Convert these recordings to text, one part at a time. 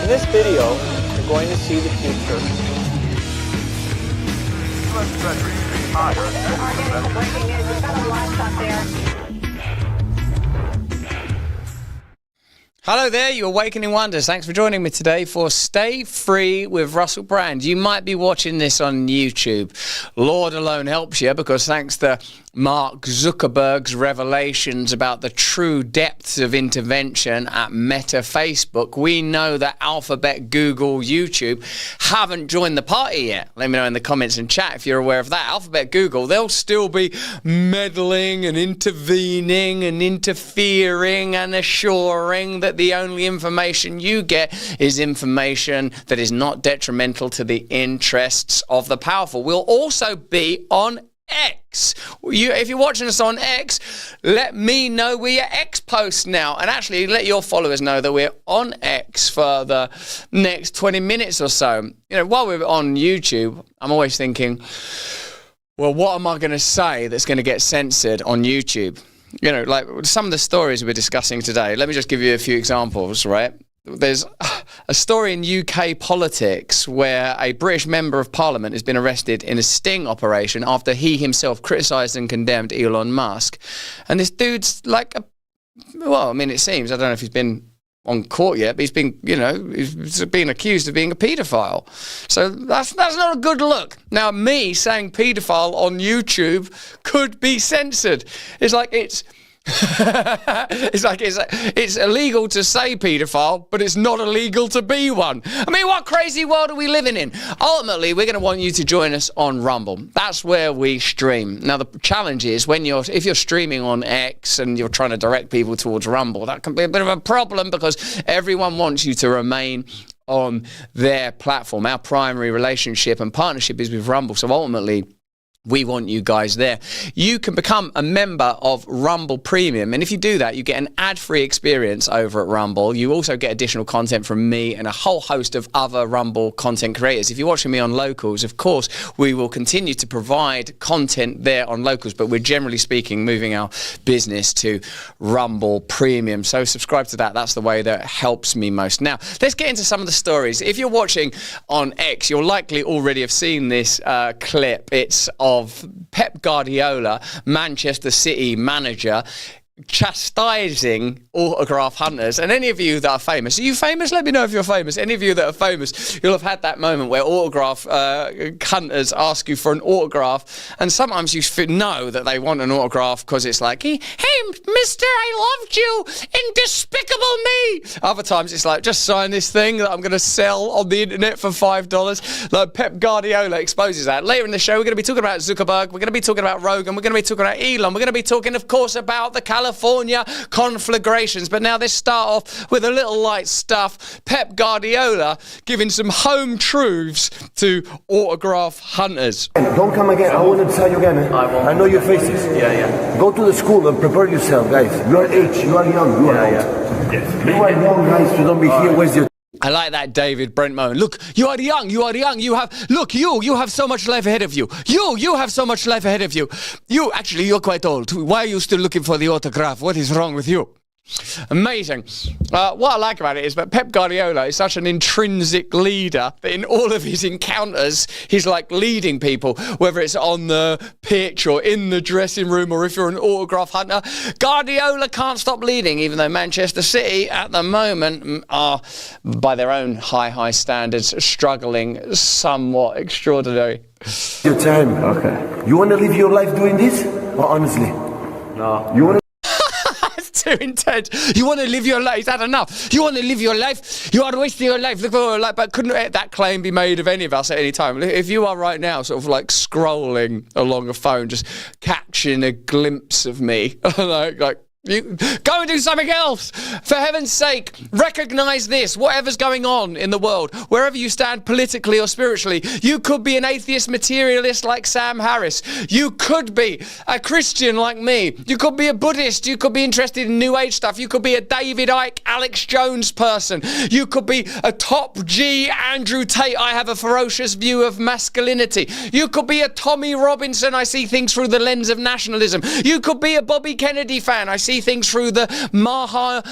In this video, you're going to see the future. Breaking news. We've got a livestock there. Hello there, you Awakening Wonders. Thanks for joining me today for Stay Free with Russell Brand. You might be watching this on YouTube. Lord alone helps you, because thanks to Mark Zuckerberg's revelations about the true depths of intervention at Meta Facebook, we know that Alphabet, Google, YouTube haven't joined the party yet. Let me know in the comments and chat if you're aware of that. Alphabet, Google, they'll still be meddling and intervening and interfering and assuring that the only information you get is information that is not detrimental to the interests of the powerful. We'll also be on X. If you're watching us on X, let me know where your X posts now, and actually let your followers know that we're on X for the next 20 minutes or so. You know, while we're on YouTube, I'm always thinking, well, what am I going to say that's going to get censored on YouTube? You know, like some of the stories we're discussing today. Let me just give you a few examples, right? There's a story in UK politics where a British member of Parliament has been arrested in a sting operation after he himself criticised and condemned Elon Musk. And this dude's like, well, I mean, it seems, I don't know if he's been on court yet, but he's been, you know, he's been accused of being a paedophile. So that's not a good look. Now, me saying paedophile on YouTube could be censored. It's like it's it's illegal to say paedophile, but it's not illegal to be one. I mean, what crazy world are we living in? Ultimately, we're going to want you to join us on Rumble. That's where we stream. Now, the challenge is if you're streaming on X and you're trying to direct people towards Rumble, that can be a bit of a problem because everyone wants you to remain on their platform. Our primary relationship and partnership is with Rumble, so ultimately, we want you guys there. You can become a member of Rumble Premium, and if you do that, you get an ad-free experience over at Rumble. You also get additional content from me and a whole host of other Rumble content creators. If you're watching me on Locals, of course, we will continue to provide content there on Locals, but we're generally speaking moving our business to Rumble Premium. So subscribe to that. That's the way that helps me most. Now, let's get into some of the stories. If you're watching on X, you'll likely already have seen this clip. It's of Pep Guardiola, Manchester City manager, chastising autograph hunters. And any of you that are famous, are you famous? Let me know if you're famous. Any of you that are famous, you'll have had that moment where autograph hunters ask you for an autograph, and sometimes you know that they want an autograph because it's like, hey, mister, I loved you in Despicable Me. Other times it's like, just sign this thing that I'm going to sell on the internet for $5. Like Pep Guardiola exposes that. Later in the show, we're going to be talking about Zuckerberg, we're going to be talking about Rogan, we're going to be talking about Elon, we're going to be talking, of course, about the California conflagrations. But now let's start off with a little light stuff. Pep Guardiola giving some home truths to autograph hunters. Don't come again. I want to tell you again. I know your faces. Yeah. Go to the school and prepare yourself, guys. You are age. You are young. You are old. Yes. You are young, guys. You don't be here. Where's your... I like that David Brent moment. Look, you are young. You have so much life ahead of you. You have so much life ahead of you. You're quite old. Why are you still looking for the autograph? What is wrong with you? Amazing. What I like about it is that Pep Guardiola is such an intrinsic leader that in all of his encounters, he's like leading people, whether it's on the pitch or in the dressing room or if you're an autograph hunter. Guardiola can't stop leading, even though Manchester City at the moment are, by their own high standards, struggling somewhat extraordinary. Your time. Okay. You want to live your life doing this? Or honestly? No. You want to... Too intense. You want to live your life? Is that enough? You want to live your life? You are wasting your life. Look for your life. But couldn't that claim be made of any of us at any time? If you are right now sort of like scrolling along a phone, just catching a glimpse of me, like you go and do something else. For heaven's sake, recognize this. Whatever's going on in the world, wherever you stand politically or spiritually, you could be an atheist materialist like Sam Harris. You could be a Christian like me. You could be a Buddhist. You could be interested in New Age stuff. You could be a David Icke, Alex Jones person. You could be a top G Andrew Tate. I have a ferocious view of masculinity. You could be a Tommy Robinson. I see things through the lens of nationalism. You could be a Bobby Kennedy fan. I see see things through the Maha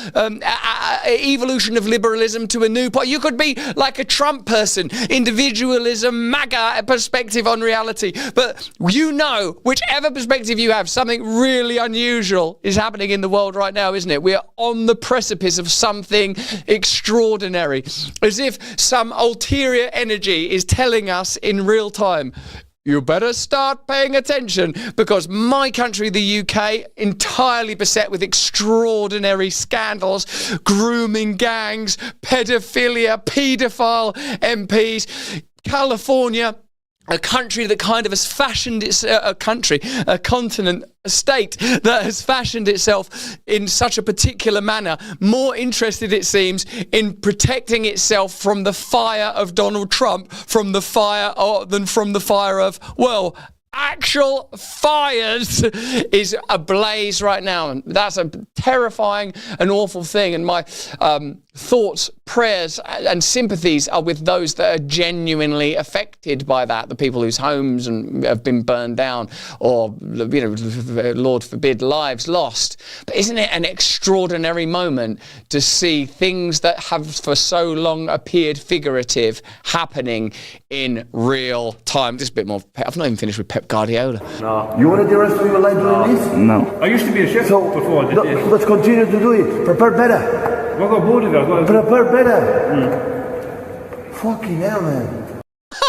evolution of liberalism to a new point. You could be like a Trump person, individualism, MAGA perspective on reality. But you know, whichever perspective you have, something really unusual is happening in the world right now, isn't it? We are on the precipice of something extraordinary, as if some ulterior energy is telling us in real time, you better start paying attention, because my country, the UK, entirely beset with extraordinary scandals, grooming gangs, pedophilia, paedophile MPs, California, a country that kind of has fashioned a continent, a state that has fashioned itself in such a particular manner, more interested, it seems, in protecting itself from the fire of Donald Trump, than from the fire of, well, actual fires, is ablaze right now. And that's a terrifying and awful thing. And my thoughts, prayers and sympathies are with those that are genuinely affected by that, the people whose homes have been burned down, or, you know, Lord forbid, lives lost. But isn't it an extraordinary moment to see things that have for so long appeared figurative happening in real time? Just a bit more. I've not even finished with Pep Guardiola. No. You want the rest of your life doing this? No. I used to be a chef before I did this. Let's continue to do it. Prepare better. Well, I got bored of it. Prepare better. Fucking hell, man.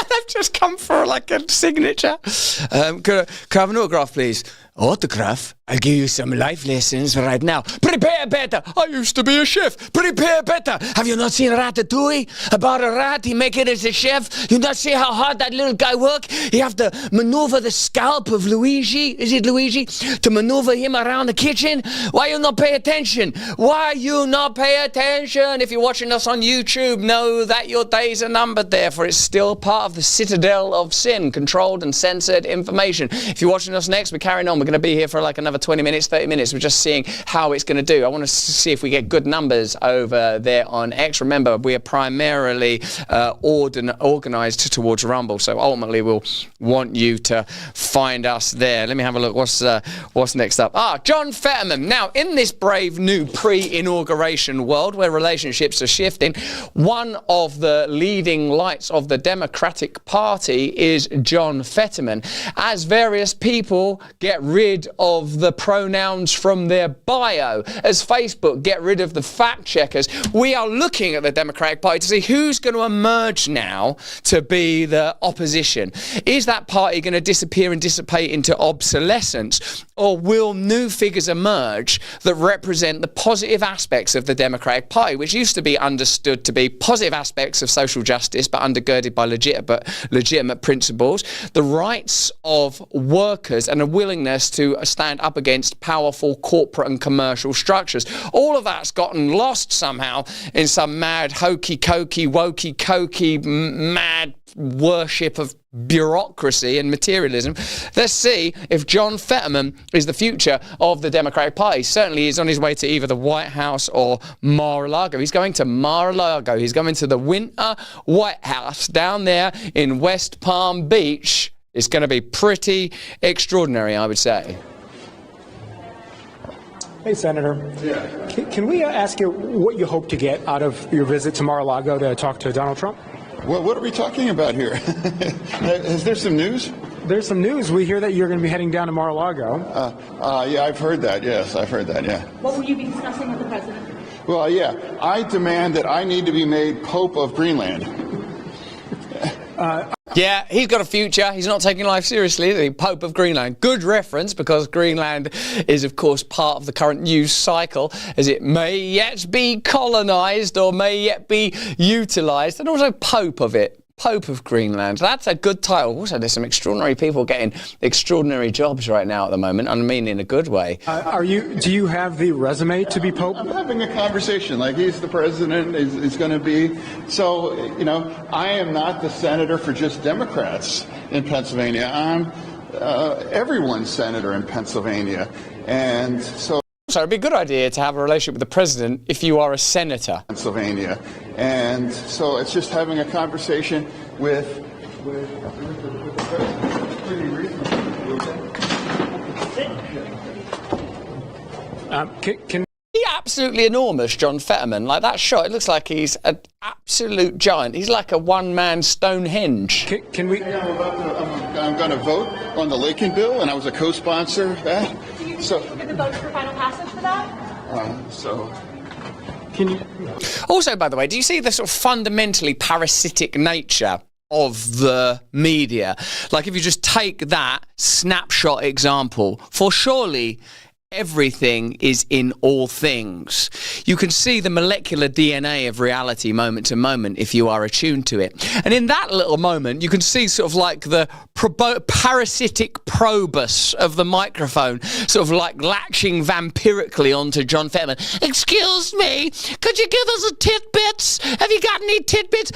They've just come for like a signature. Could I have an autograph, please? Autograph? I'll give you some life lessons right now. Prepare better. I used to be a chef. Prepare better. Have you not seen Ratatouille? About a rat, he make it as a chef. You not see how hard that little guy work? He have to maneuver the scalp of Luigi. Is it Luigi? To maneuver him around the kitchen. Why you not pay attention? Why you not pay attention? If you're watching us on YouTube, know that your days are numbered there, for it's still part of the citadel of sin, controlled and censored information. If you're watching us next, we're carrying on. We're going to be here for like another 20 minutes, 30 minutes. We're just seeing how it's going to do. I want to see if we get good numbers over there on X. Remember, we are primarily organised towards Rumble, so ultimately we'll want you to find us there. Let me have a look. What's next up? John Fetterman. Now, in this brave new pre-inauguration world where relationships are shifting, one of the leading lights of the Democratic Party is John Fetterman. As various people get rid of the pronouns from their bio, as Facebook get rid of the fact checkers, we are looking at the Democratic Party to see who's going to emerge now to be the opposition. Is that party going to disappear and dissipate into obsolescence, or will new figures emerge that represent the positive aspects of the Democratic Party, which used to be understood to be positive aspects of social justice but undergirded by legitimate principles, the rights of workers, and a willingness to stand up against powerful corporate and commercial structures? All of that's gotten lost somehow in some mad hokey-cokey, wokey-cokey, mad worship of bureaucracy and materialism. Let's see if John Fetterman is the future of the Democratic Party. Certainly he's on his way to either the White House or Mar-a-Lago. He's going to Mar-a-Lago. He's going to the Winter White House down there in West Palm Beach. It's going to be pretty extraordinary, I would say. Hey, Senator. Yeah. Can we ask you what you hope to get out of your visit to Mar-a-Lago to talk to Donald Trump? Well, what are we talking about here? Is there some news? There's some news. We hear that you're going to be heading down to Mar-a-Lago. Yeah, I've heard that. Yes, I've heard that, yeah. What will you be discussing with the president? Well, yeah, I demand that I need to be made Pope of Greenland. Yeah, he's got a future. He's not taking life seriously, is he? Pope of Greenland. Good reference, because Greenland is, of course, part of the current news cycle, as it may yet be colonised or may yet be utilised, and also Pope of it. Pope of Greenland. That's a good title. Also, there's some extraordinary people getting extraordinary jobs right now at the moment. I mean, in a good way. Do you have the resume to be Pope? I'm having a conversation like he's the president, is going to be. So, you know, I am not the senator for just Democrats in Pennsylvania. I'm everyone's senator in Pennsylvania. And so it'd be a good idea to have a relationship with the president if you are a senator. Pennsylvania. And so it's just having a conversation with the president. Pretty reasonable. Can He absolutely enormous, John Fetterman. Like that shot, it looks like he's an absolute giant. He's like a one-man Stonehenge. can we? I'm going to vote on the Lakin bill, and I was a co-sponsor of that. Do you So, think the vote for final passage for that? so. Can you? Also, by the way, do you see the sort of fundamentally parasitic nature of the media? Like if you just take that snapshot example, for surely everything is in all things. You can see the molecular DNA of reality moment to moment if you are attuned to it. And in that little moment, you can see sort of like the parasitic probus of the microphone, sort of like latching vampirically onto John Fetterman. Excuse me, could you give us a tidbits? Have you got any tidbits?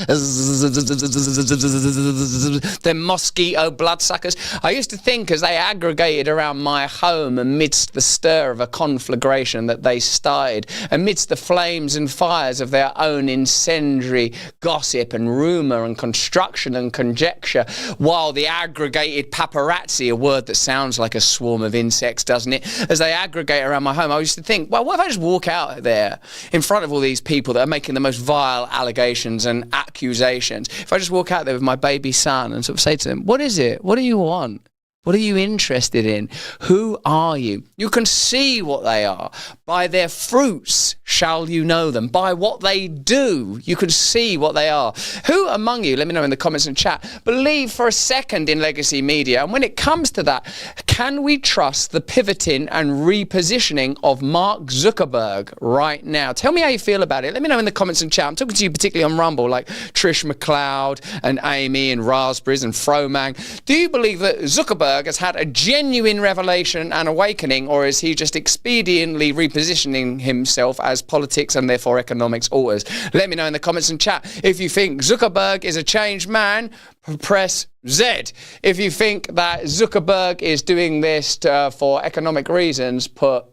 Them mosquito bloodsuckers. I used to think as they aggregated around my home amidst the stir of a conflagration that they started, amidst the flames and fires of their own incendiary gossip and rumour and construction and conjecture, while the aggregated paparazzi, a word that sounds like a swarm of insects, doesn't it, as they aggregate around my home, I used to think, well, what if I just walk out there in front of all these people that are making the most vile allegations and accusations, if I just walk out there with my baby son and sort of say to them, what is it? What do you want? What are you interested in? Who are you? You can see what they are. By their fruits shall you know them. By what they do, you can see what they are. Who among you, let me know in the comments and chat, believe for a second in legacy media? And when it comes to that, can we trust the pivoting and repositioning of Mark Zuckerberg right now? Tell me how you feel about it. Let me know in the comments and chat. I'm talking to you particularly on Rumble, like Trish McLeod and Amy and Raspberries and Fromang. Do you believe that Zuckerberg has had a genuine revelation and awakening, or is he just expediently repositioning himself as politics and therefore economics alters? Let me know in the comments and chat. If you think Zuckerberg is a changed man, press Z. If you think that Zuckerberg is doing this for economic reasons, put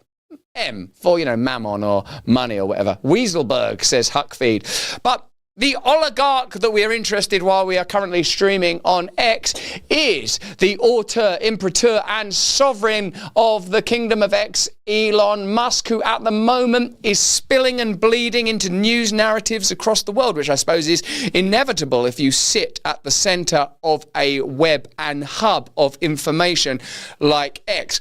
M for, you know, mammon or money or whatever. Weaselberg, says Huckfeed. But the oligarch that we are interested while we are currently streaming on X is the auteur, imperator and sovereign of the kingdom of X, Elon Musk, who at the moment is spilling and bleeding into news narratives across the world, which I suppose is inevitable if you sit at the center of a web and hub of information like X.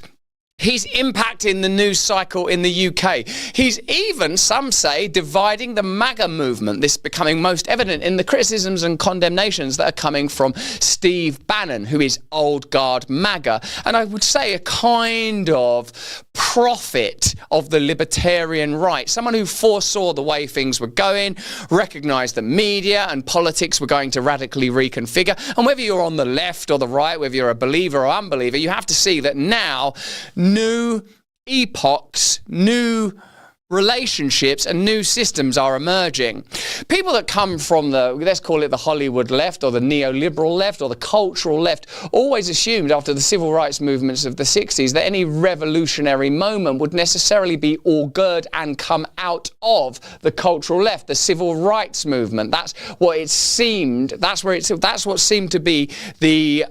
He's impacting the news cycle in the UK. He's even, some say, dividing the MAGA movement. This becoming most evident in the criticisms and condemnations that are coming from Steve Bannon, who is old guard MAGA, and I would say a kind of prophet of the libertarian right, someone who foresaw the way things were going, recognised that media and politics were going to radically reconfigure, and whether you're on the left or the right, whether you're a believer or unbeliever, you have to see that now new epochs, new relationships and new systems are emerging. People that come from the, let's call it the Hollywood left or the neoliberal left or the cultural left, always assumed after the civil rights movements of the 60s that any revolutionary moment would necessarily be augured and come out of the cultural left, the civil rights movement. That's what it seemed, that's what seemed to be the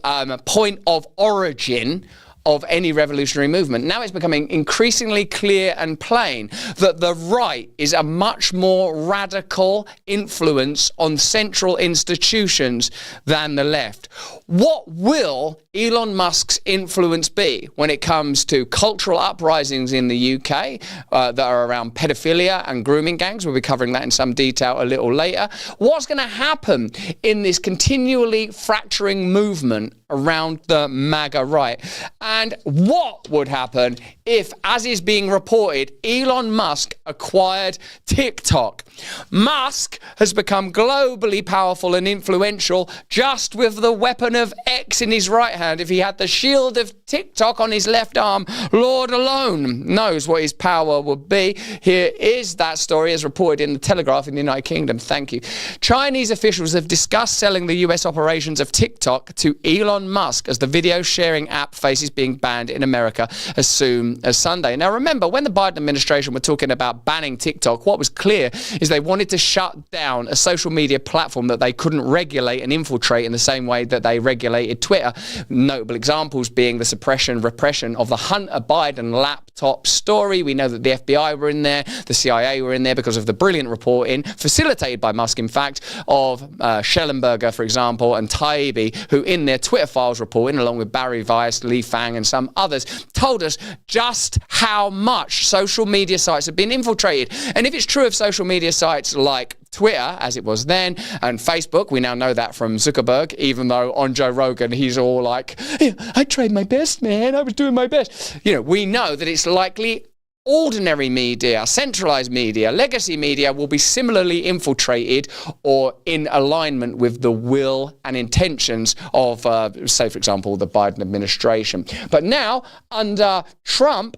point of origin of any revolutionary movement. Now it's becoming increasingly clear and plain that the right is a much more radical influence on central institutions than the left. What will Elon Musk's influence be when it comes to cultural uprisings in the UK that are around pedophilia and grooming gangs? We'll be covering that in some detail a little later. What's going to happen in this continually fracturing movement around the MAGA right? And what would happen if, as is being reported, Elon Musk acquired TikTok? Musk has become globally powerful and influential just with the weapon of X in his right hand. If he had the shield of TikTok on his left arm, Lord alone knows what his power would be. Here is that story as reported in the Telegraph in the United Kingdom. Thank you. Chinese officials have discussed selling the US operations of TikTok to Elon Elon Musk as the video sharing app faces being banned in America as soon as Sunday. Now remember, when the Biden administration were talking about banning TikTok, what was clear is they wanted to shut down a social media platform that they couldn't regulate and infiltrate in the same way that they regulated Twitter. Notable examples being the repression of the Hunter Biden laptop story. We know that the FBI were in there, the CIA were in there because of the brilliant reporting, facilitated by Musk, in fact, of Schellenberger, for example, and Taibbi, who in their Twitter files reporting, along with Barry Weiss, Li Fang, and some others, told us just how much social media sites have been infiltrated. And if it's true of social media sites like Twitter, as it was then, and Facebook, we now know that from Zuckerberg, even though on Joe Rogan, he's all like, hey, I tried my best, man. I was doing my best. You know, we know that it's likely ordinary media, centralized media, legacy media will be similarly infiltrated or in alignment with the will and intentions of, say, for example, the Biden administration. But now, under Trump,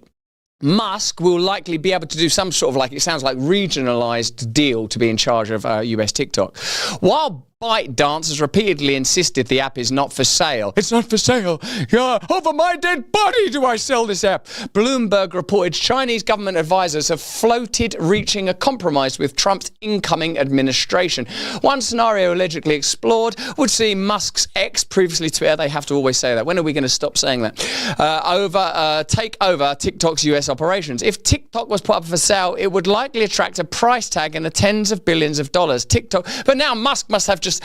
Musk will likely be able to do some sort of, like, it sounds like, regionalized deal to be in charge of US TikTok. While ByteDance has repeatedly insisted the app is not for sale. It's not for sale. Yeah, over my dead body do I sell this app. Bloomberg reported Chinese government advisors have floated reaching a compromise with Trump's incoming administration. One scenario allegedly explored would see Musk's ex, previously Twitter, they have to always say that. When are we going to stop saying that? Take over TikTok's US operations. If TikTok was put up for sale, it would likely attract a price tag in the tens of billions of dollars. TikTok, but now Musk must have just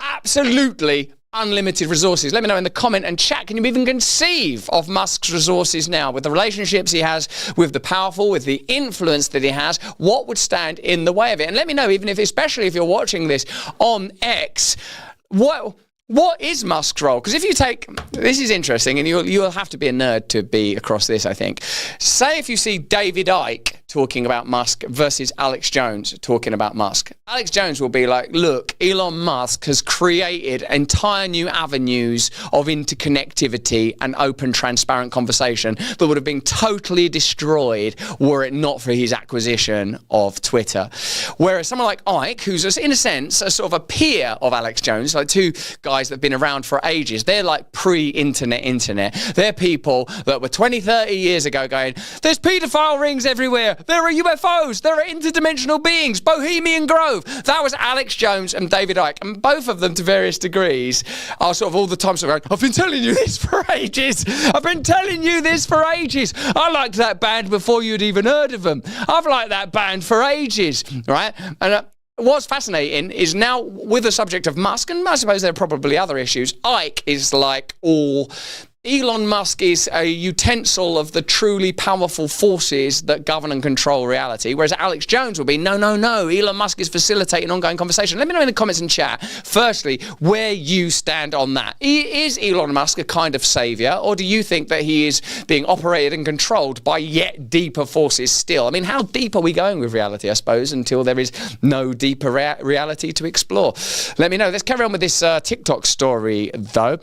absolutely unlimited resources. Let me know in the comment and chat. Can you even conceive of Musk's resources now, with the relationships he has with the powerful, with the influence that he has? What would stand in the way of it? And let me know, even if, especially if you're watching this on X, what is Musk's role? Because if you take, this is interesting, and you'll have to be a nerd to be across this, I think. Say if you see David Icke talking about Musk versus Alex Jones talking about Musk. Alex Jones will be like, look, Elon Musk has created entire new avenues of interconnectivity and open, transparent conversation that would have been totally destroyed were it not for his acquisition of Twitter. Whereas someone like Icke, who's in a sense a sort of a peer of Alex Jones, like two guys that have been around for ages, they're like pre-internet. They're people that were 20, 30 years ago going, there's paedophile rings everywhere. There are UFOs. There are interdimensional beings. Bohemian Grove. That was Alex Jones and David Icke. And both of them, to various degrees, are sort of all the time sort of going, I've been telling you this for ages. I've been telling you this for ages. I liked that band before you'd even heard of them. I've liked that band for ages, right? And what's fascinating is now, with the subject of Musk, and I suppose there are probably other issues, Icke is like all... Elon Musk is a utensil of the truly powerful forces that govern and control reality, whereas Alex Jones will be, no, Elon Musk is facilitating ongoing conversation. Let me know in the comments and chat, firstly, where you stand on that. Is Elon Musk a kind of saviour, or do you think that he is being operated and controlled by yet deeper forces still? I mean, how deep are we going with reality, I suppose, until there is no deeper reality to explore? Let me know. Let's carry on with this TikTok story, though.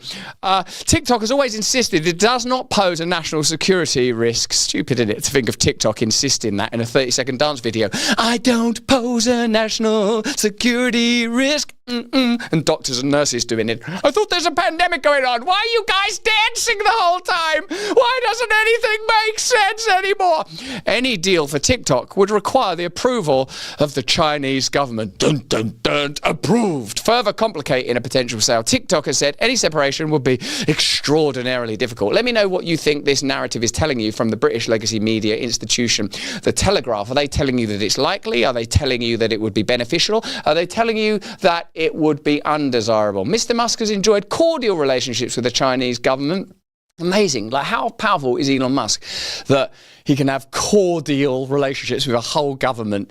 TikTok has always insisted it does not pose a national security risk. Stupid, isn't it, to think of TikTok insisting that in a 30-second dance video. I don't pose a national security risk. And doctors and nurses doing it. I thought there's a pandemic going on. Why are you guys dancing the whole time? Why doesn't anything make sense anymore? Any deal for TikTok would require the approval of the Chinese government. Dun, dun, dun, approved. Further complicating a potential sale, TikTok has said any separation would be extraordinarily difficult. Let me know what you think this narrative is telling you from the British legacy media institution, The Telegraph. Are they telling you that it's likely? Are they telling you that it would be beneficial? Are they telling you that it would be undesirable? Mr. Musk has enjoyed cordial relationships with the Chinese government. Amazing. Like, how powerful is Elon Musk that he can have cordial relationships with a whole government,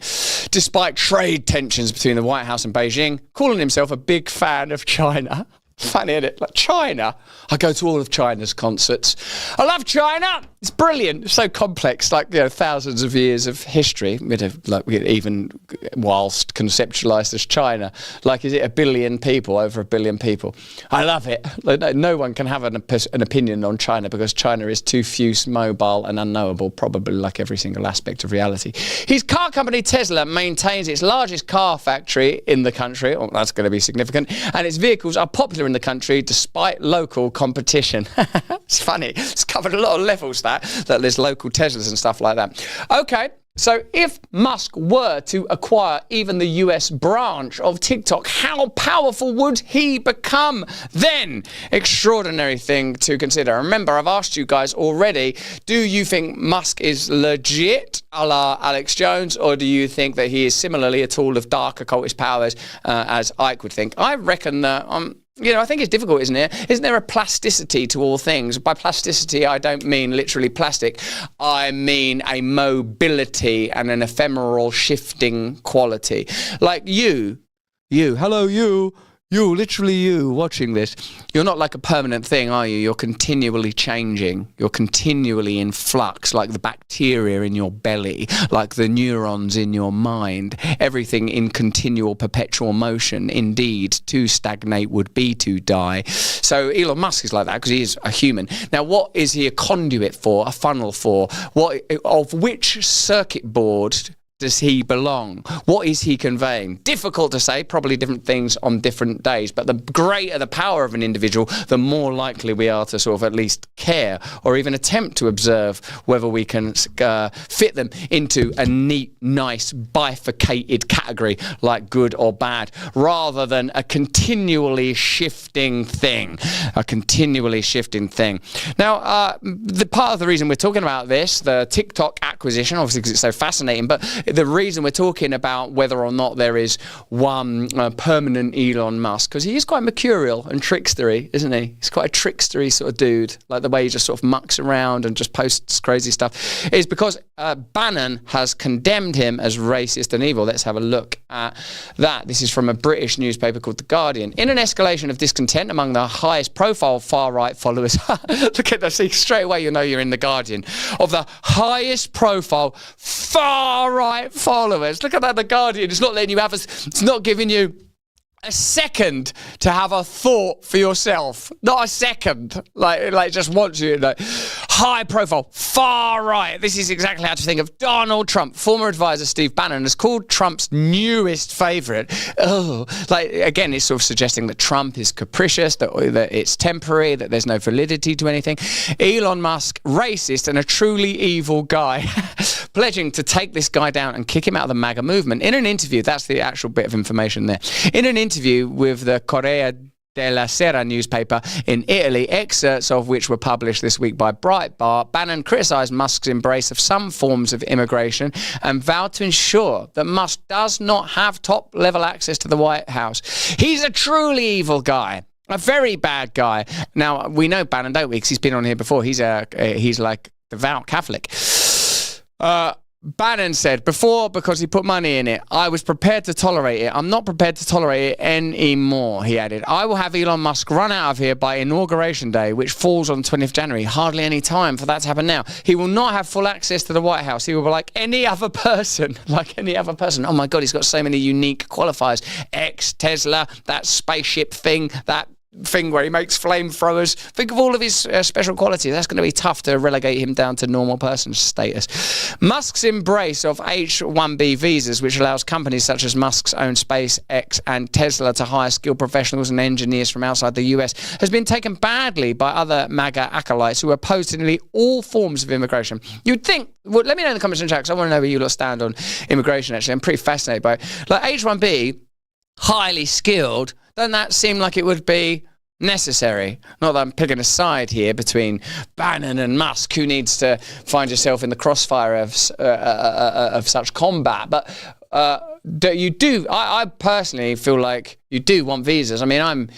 despite trade tensions between the White House and Beijing, calling himself a big fan of China. Funny, isn't it? Like, China. I go to all of China's concerts. I love China. It's brilliant, so complex, like, you know, thousands of years of history, even whilst conceptualized as China. Like, is it a billion people, over a billion people? I love it. Like, no one can have an opinion on China because China is too fuse, mobile and unknowable, probably like every single aspect of reality. His car company Tesla maintains its largest car factory in the country. Oh, that's going to be significant. And its vehicles are popular in the country despite local competition. It's funny. It's covered a lot of levels, that there's local Teslas and stuff like that. Okay, so if Musk were to acquire even the US branch of TikTok, how powerful would he become then? Extraordinary thing to consider. Remember, I've asked you guys already, do you think Musk is legit, a la Alex Jones, or do you think that he is similarly a tool of dark occultist powers, as Ike would think? I reckon that... you know, I think it's difficult, isn't it? Isn't there a plasticity to all things? By plasticity, I don't mean literally plastic. I mean a mobility and an ephemeral shifting quality. Like you, literally you watching this. You're not like a permanent thing, are you? You're continually changing. You're continually in flux, like the bacteria in your belly, like the neurons in your mind. Everything in continual perpetual motion. Indeed, to stagnate would be to die. So Elon Musk is like that because he is a human. Now, what is he a conduit for, a funnel for? Of which circuit board does he belong? What is he conveying? Difficult to say, probably different things on different days, but the greater the power of an individual, the more likely we are to sort of at least care or even attempt to observe whether we can fit them into a neat, nice, bifurcated category like good or bad, rather than a continually shifting thing. A continually shifting thing. Now, the part of the reason we're talking about this, the TikTok acquisition, obviously because it's so fascinating, but the reason we're talking about whether or not there is one permanent Elon Musk, because he is quite mercurial and trickstery, isn't he? He's quite a trickstery sort of dude, like the way he just sort of mucks around and just posts crazy stuff, is because Bannon has condemned him as racist and evil. Let's have a look at that. This is from a British newspaper called The Guardian. In an escalation of discontent among the highest profile far-right followers, look at that, see, straight away you know you're in The Guardian, of the highest profile far-right followers. Look at that, The Guardian. It's not letting you have it's not giving you a second to have a thought for yourself. Not a second. Like just wants you, like, high profile, far right. This is exactly how to think of Donald Trump. Former advisor Steve Bannon has called Trump's newest favorite. Oh, like, again, it's sort of suggesting that Trump is capricious, that it's temporary, that there's no validity to anything. Elon Musk, racist and a truly evil guy, pledging to take this guy down and kick him out of the MAGA movement. In an interview, that's the actual bit of information there. In an interview with the Corriere della Sera newspaper in Italy, excerpts of which were published this week by Breitbart, Bannon criticised Musk's embrace of some forms of immigration and vowed to ensure that Musk does not have top-level access to the White House. He's a truly evil guy. A very bad guy. Now, we know Bannon, don't we? Because he's been on here before. He's like devout Catholic. Bannon said, before, because he put money in it, I was prepared to tolerate it. I'm not prepared to tolerate it anymore, he added. I will have Elon Musk run out of here by Inauguration Day, which falls on 20th January. Hardly any time for that to happen now. He will not have full access to the White House. He will be like any other person. Like any other person. Oh my God, he's got so many unique qualifiers. Tesla, that spaceship thing, that thing where he makes flamethrowers. Think of all of his special qualities. That's going to be tough to relegate him down to normal person status. Musk's embrace of H-1B visas, which allows companies such as Musk's own SpaceX and Tesla to hire skilled professionals and engineers from outside the US, has been taken badly by other MAGA acolytes who oppose to nearly all forms of immigration. You'd think, well, let me know in the comments and chat, because I want to know where you lot stand on immigration, actually. I'm pretty fascinated by it. Like H-1B, highly skilled, doesn't that seem like it would be necessary? Not that I'm picking a side here between Bannon and Musk, who needs to find yourself in the crossfire of such combat, but I personally feel like you do want visas. I mean,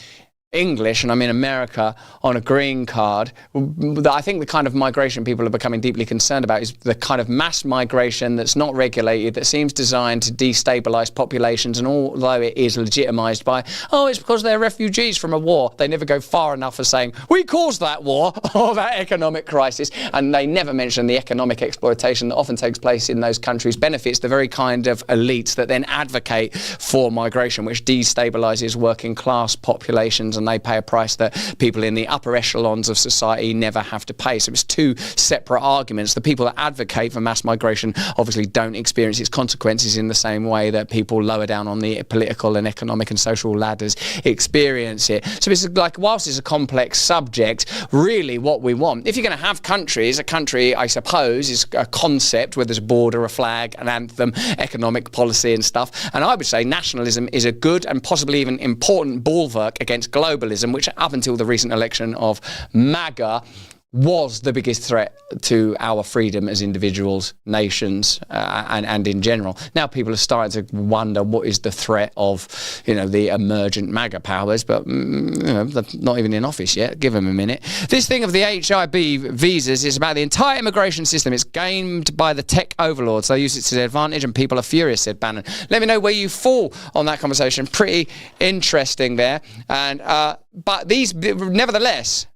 English and I'm in America on a green card, I think the kind of migration people are becoming deeply concerned about is the kind of mass migration that's not regulated, that seems designed to destabilise populations, and although it is legitimised by, it's because they're refugees from a war, they never go far enough as saying, we caused that war or that economic crisis, and they never mention the economic exploitation that often takes place in those countries benefits the very kind of elites that then advocate for migration, which destabilises working class populations, and they pay a price that people in the upper echelons of society never have to pay. So it's two separate arguments. The people that advocate for mass migration obviously don't experience its consequences in the same way that people lower down on the political and economic and social ladders experience it. So it's like, whilst it's a complex subject, really what we want, if you're going to have countries, a country, I suppose, is a concept where there's a border, a flag, an anthem, economic policy and stuff. And I would say nationalism is a good and possibly even important bulwark against globalism, which up until the recent election of MAGA was the biggest threat to our freedom as individuals, nations, and in general. Now people are starting to wonder what is the threat of, the emergent MAGA powers, but they're not even in office yet. Give them a minute. This thing of the HIB visas is about the entire immigration system. It's gamed by the tech overlords. They use it to their advantage, and people are furious, said Bannon. Let me know where you fall on that conversation. Pretty interesting there. And but these, nevertheless,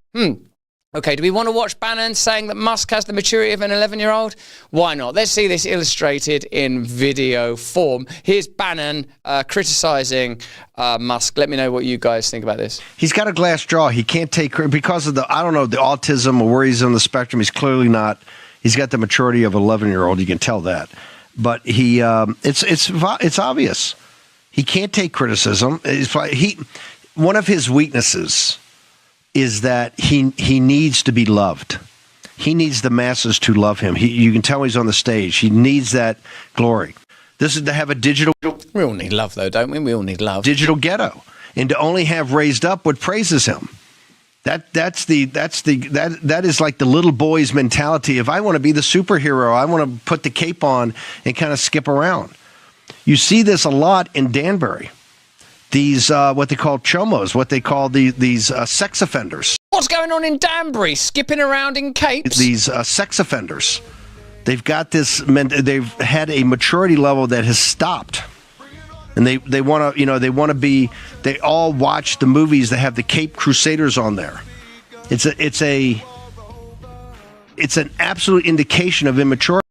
Okay, do we want to watch Bannon saying that Musk has the maturity of an 11-year-old? Why not? Let's see this illustrated in video form. Here's Bannon criticising Musk. Let me know what you guys think about this. He's got a glass jaw. He can't take because of the autism or where he's on the spectrum. He's clearly not. He's got the maturity of an 11-year-old. You can tell that. But it's obvious. He can't take criticism. One of his weaknesses is that he needs to be loved. He needs the masses to love him. You can tell he's on the stage. He needs that glory. This is to have a digital... We all need love, though, don't we? We all need love. Digital ghetto. And to only have raised up what praises him. That is like the little boy's mentality. If I want to be the superhero, I want to put the cape on and kind of skip around. You see this a lot in Danbury. These, what they call chomos, what they call these sex offenders. What's going on in Danbury? Skipping around in capes? These sex offenders. They've got this, they've had a maturity level that has stopped. And they want to be, they all watch the movies that have the Cape Crusaders on there. It's an absolute indication of immaturity.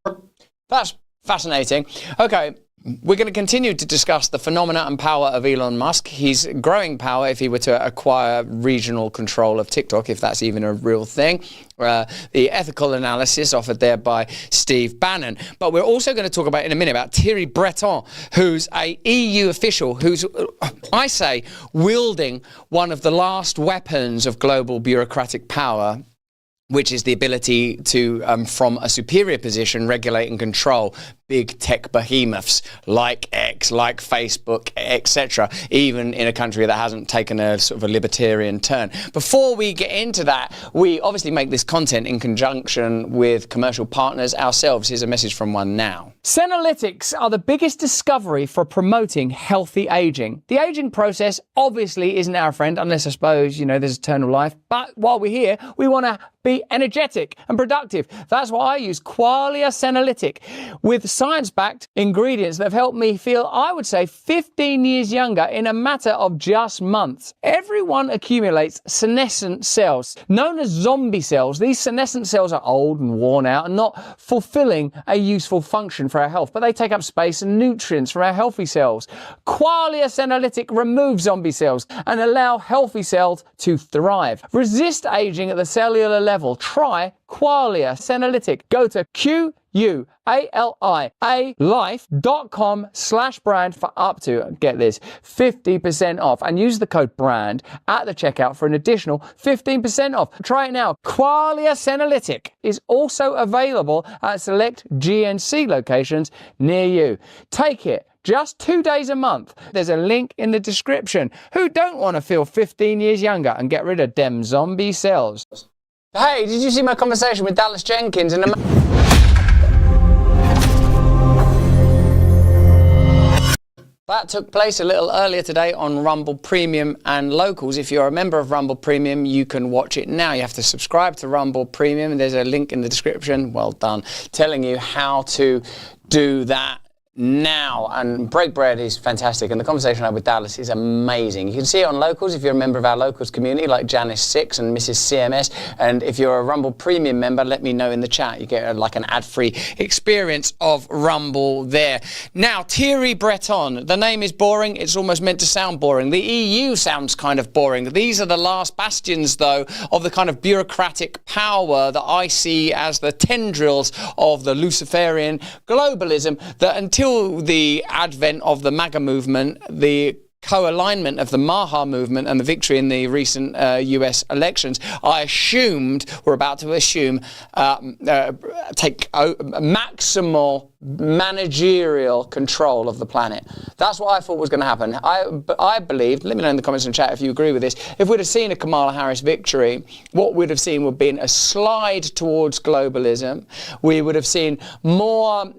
That's fascinating. Okay. We're going to continue to discuss the phenomena and power of Elon Musk. His growing power if he were to acquire regional control of TikTok, if that's even a real thing. The ethical analysis offered there by Steve Bannon. But we're also going to talk about in a minute about Thierry Breton, who's a EU official who's, I say, wielding one of the last weapons of global bureaucratic power, which is the ability to, from a superior position, regulate and control big tech behemoths like X, like Facebook, etc., even in a country that hasn't taken a sort of a libertarian turn. Before we get into that, we obviously make this content in conjunction with commercial partners ourselves. Here's a message from one now. Senolytics are the biggest discovery for promoting healthy aging. The aging process obviously isn't our friend, unless I suppose, there's eternal life. But while we're here, we want to be energetic and productive. That's why I use Qualia Senolytic with science-backed ingredients that have helped me feel, I would say, 15 years younger in a matter of just months. Everyone accumulates senescent cells, known as zombie cells. These senescent cells are old and worn out and not fulfilling a useful function for our health, but they take up space and nutrients from our healthy cells. Qualia Senolytic removes zombie cells and allow healthy cells to thrive. Resist aging at the cellular level. Try Qualia Senolytic. Go to QUALIA.com/brand for up to, get this, 50% off, and use the code BRAND at the checkout for an additional 15% off. Try it now. Qualia Senolytic is also available at select GNC locations near you. Take it. Just 2 days a month. There's a link in the description. Who don't want to feel 15 years younger and get rid of them zombie cells? Hey, did you see my conversation with Dallas Jenkins? That took place a little earlier today on Rumble Premium and Locals. If you're a member of Rumble Premium, you can watch it now. You have to subscribe to Rumble Premium. There's a link in the description, well done, telling you how to do that now. And Break Bread is fantastic, and the conversation I had with Dallas is amazing. You can see it on Locals if you're a member of our Locals community, like Janice Six and Mrs. CMS. And if you're a Rumble Premium member, let me know in the chat. You get like an ad-free experience of Rumble there. Now, Thierry Breton, the name is boring. It's almost meant to sound boring. The EU sounds kind of boring. These are the last bastions, though, of the kind of bureaucratic power that I see as the tendrils of the Luciferian globalism that until the advent of the MAGA movement, the co-alignment of the Maha movement and the victory in the recent US elections, I assumed, we're about to assume, take maximal managerial control of the planet. That's what I thought was going to happen. I believed, let me know in the comments and chat if you agree with this, if we'd have seen a Kamala Harris victory, what we'd have seen would have been a slide towards globalism. We would have seen more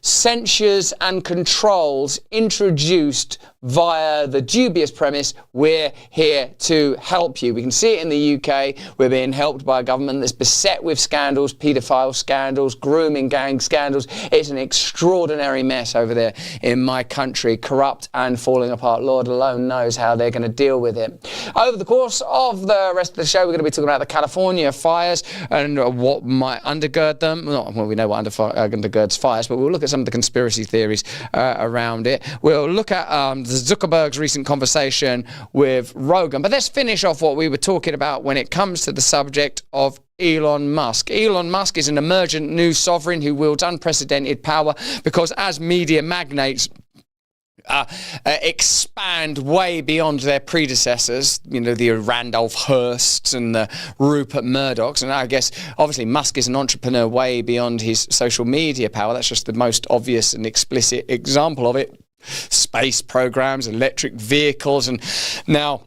censures and controls introduced via the dubious premise, we're here to help you. We can see it in the UK. We're being helped by a government that's beset with scandals, paedophile scandals, grooming gang scandals. It's an extraordinary mess over there in my country, corrupt and falling apart. Lord alone knows how they're going to deal with it. Over the course of the rest of the show, we're going to be talking about the California fires and what might undergird them. Well, we know what undergirds fires, but we'll look at some of the conspiracy theories around it. We'll look at Zuckerberg's recent conversation with Rogan. But let's finish off what we were talking about when it comes to the subject of Elon Musk. Elon Musk is an emergent new sovereign who wields unprecedented power because as media magnates expand way beyond their predecessors, you know, the Randolph Hearsts and the Rupert Murdochs, and I guess obviously Musk is an entrepreneur way beyond his social media power. That's just the most obvious and explicit example of it. Space programs, electric vehicles, and now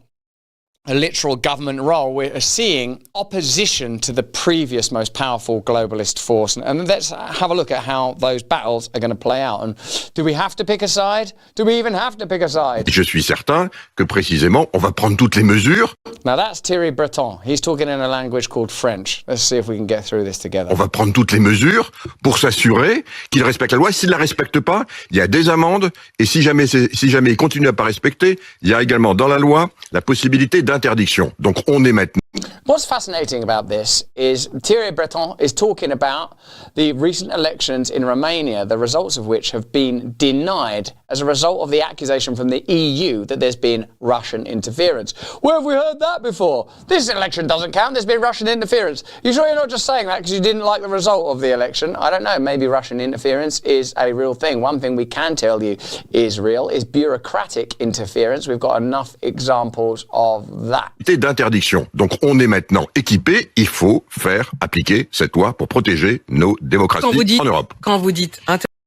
a literal government role. We're seeing opposition to the previous most powerful globalist force. And let's have a look at how those battles are going to play out. And do we have to pick a side? Do we even have to pick a side? Je suis certain que précisément, on va prendre toutes les mesures. Now that's Thierry Breton. He's talking in a language called French. Let's see if we can get through this together. On va prendre toutes les mesures pour s'assurer qu'il respecte la loi. S'il la respecte pas, il y a des amendes. Et si jamais il continue à pas respecter, il y a également dans la loi la possibilité d'interdiction. Donc on est maintenant. What's fascinating about this is Thierry Breton is talking about the recent elections in Romania, the results of which have been denied as a result of the accusation from the EU that there's been Russian interference. Where have we heard that before? This election doesn't count, there's been Russian interference. You sure you're not just saying that because you didn't like the result of the election? I don't know, maybe Russian interference is a real thing. One thing we can tell you is real is bureaucratic interference. We've got enough examples of that. D'interdiction. Donc on est maintenant équipé, il faut faire appliquer cette loi pour protéger nos démocraties en Europe. Quand vous dites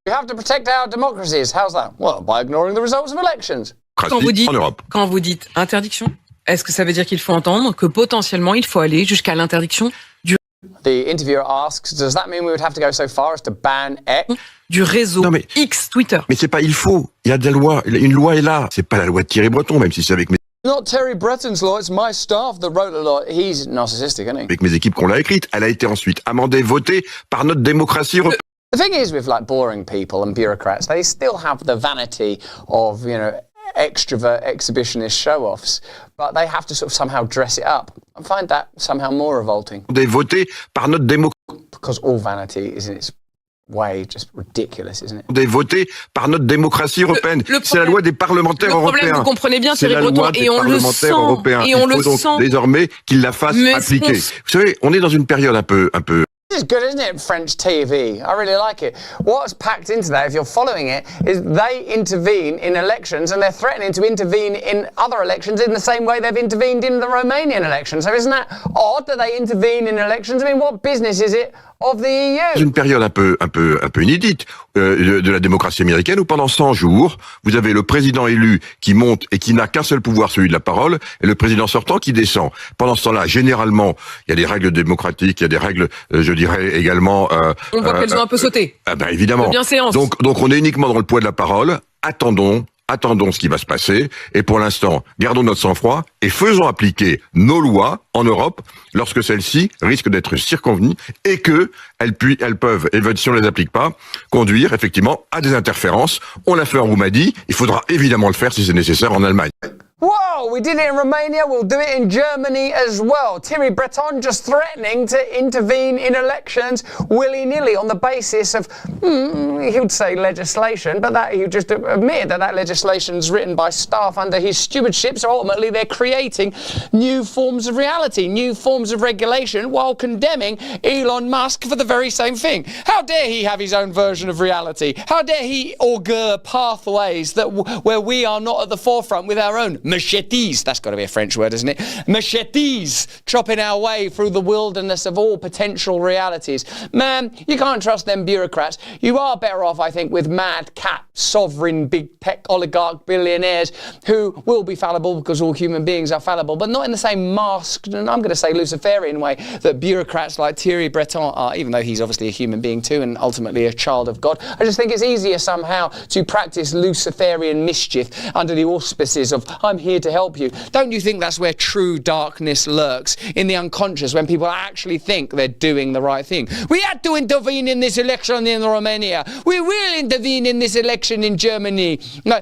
we have to protect our democracies. How's that? Well, by ignoring the results of elections. Quand vous dites interdiction, est-ce que ça veut dire qu'il faut entendre que potentiellement il faut aller jusqu'à l'interdiction The interviewer asks, does that mean we would have to go so far as to ban X? Du réseau X Twitter. Mais c'est pas il faut, il y a des lois, une loi est là, c'est pas la loi de Thierry Breton, même si c'est avec mes Not Terry Breton's law, it's my staff that wrote the law. He's narcissistic, isn't he? Avec mes équipes qu'on l'a écrite, elle a été ensuite amendée, votée par notre démocratie européenne. The thing is with like boring people and bureaucrats, they still have the vanity of, you know, extrovert exhibitionist show-offs, but they have to sort of somehow dress it up. I find that somehow more revolting. Votée par notre démocratie. Because all vanity is in its way just ridiculous, isn't it? Votée par notre démocratie européenne. C'est la loi des parlementaires européens. Vous comprenez bien, Thierry Breton, et on le sent. Et on le sent. Désormais qu'ils la fassent appliquer. Vous savez, on est dans une période un peu. This is good, isn't it? French TV. I really like it. What's packed into that, if you're following it, is they intervene in elections and they're threatening to intervene in other elections in the same way they've intervened in the Romanian election. So isn't that odd that they intervene in elections? I mean, what business is it of the EU? Une période un peu inédite de la démocratie américaine où pendant 100 jours, vous avez le président élu qui monte et qui n'a qu'un seul pouvoir, celui de la parole, et le président sortant qui descend. Pendant ce temps-là, généralement, il y a des règles démocratiques, il y a des règles, je dirais également. On voit qu'elles ont un peu sauté. Ben évidemment. Bienséance. Donc on est uniquement dans le poids de la parole. Attendons attendons ce qui va se passer, et pour l'instant, gardons notre sang-froid et faisons appliquer nos lois en Europe lorsque celles-ci risquent d'être circonvenues et que elles peuvent, et si on les applique pas, conduire effectivement à des interférences. On l'a fait en Roumanie, il faudra évidemment le faire si c'est nécessaire en Allemagne. Whoa, we did it in Romania, we'll do it in Germany as well. Thierry Breton just threatening to intervene in elections willy-nilly on the basis of, he would say legislation, but that he would just admit that legislation's written by staff under his stewardship, so ultimately they're creating new forms of reality, new forms of regulation, while condemning Elon Musk for the very same thing. How dare he have his own version of reality? How dare he augur pathways where we are not at the forefront with our own machetes, that's got to be a French word, isn't it? Machetes, chopping our way through the wilderness of all potential realities. Man, you can't trust them bureaucrats. You are better off, I think, with mad cat, sovereign, big tech, oligarch billionaires who will be fallible because all human beings are fallible, but not in the same masked, and I'm going to say Luciferian way that bureaucrats like Thierry Breton are, even though he's obviously a human being too and ultimately a child of God. I just think it's easier somehow to practice Luciferian mischief under the auspices of I'm here to help you. Don't you think that's where true darkness lurks? In the unconscious, when people actually think they're doing the right thing. We had to intervene in this election in Romania. We will intervene in this election in Germany. No,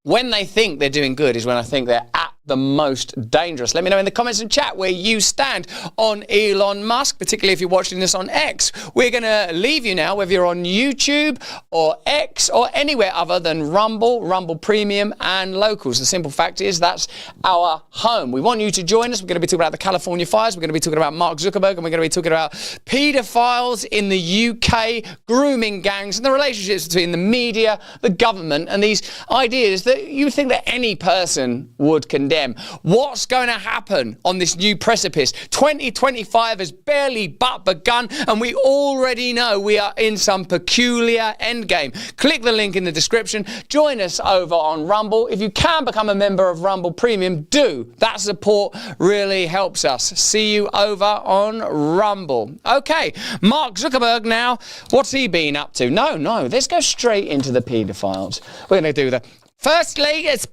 when they think they're doing good is when I think they're at the most dangerous. Let me know in the comments and chat where you stand on Elon Musk, particularly if you're watching this on X. We're going to leave you now, whether you're on YouTube or X or anywhere other than Rumble, Rumble Premium and Locals. The simple fact is that's our home. We want you to join us. We're going to be talking about the California fires. We're going to be talking about Mark Zuckerberg, and we're going to be talking about paedophiles in the UK, grooming gangs, and the relationships between the media, the government, and these ideas that you would think that any person would condemn. What's going to happen on this new precipice? 2025 has barely but begun, and we already know we are in some peculiar endgame. Click the link in the description. Join us over on Rumble. If you can become a member of Rumble Premium, do. That support really helps us. See you over on Rumble. Okay, Mark Zuckerberg now. What's he been up to? No, let's go straight into the paedophiles. We're going to do the... Firstly, it's